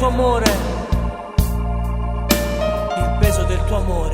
tuo amore, il peso del tuo amore.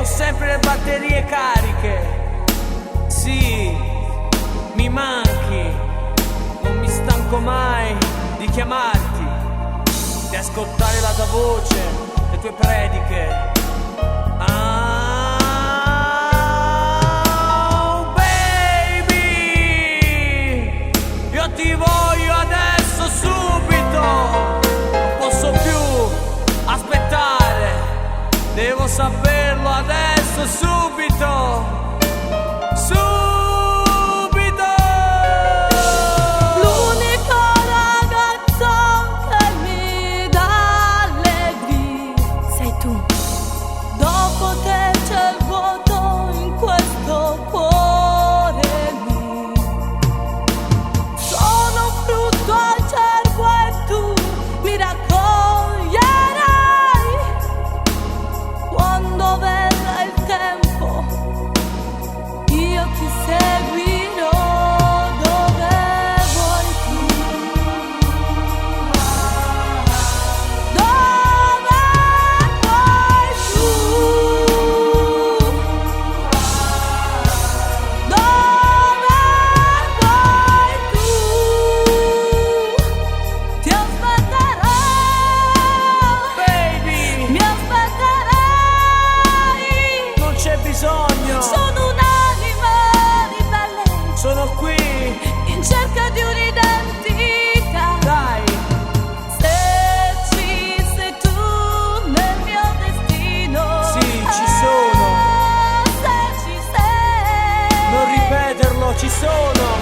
Sempre le batterie cariche. Sì, mi manchi, non mi stanco mai di chiamarti, di ascoltare la tua voce, le tue prediche. Oh baby, io ti voglio adesso subito, non posso più aspettare, devo saperlo adesso, subito. Subito. L'unico ragazzo che mi dà allegria sei tu. Dopo te c'è il vuoto in questo cuore mio. Sono un frutto al cervo e tu mi raccoglierai quando verrà il tempo. Io ti seguirò dove vuoi tu. Dove vuoi tu. Dove vuoi tu. Ti aspetterò, Baby, mi aspetterai. non c'è bisogno, Sono un'anima ribelle sono qui. in cerca di un'identità. Dai, Se ci sei tu nel mio destino, Sì, ci sono. Se ci sei, non ripeterlo, ci sono.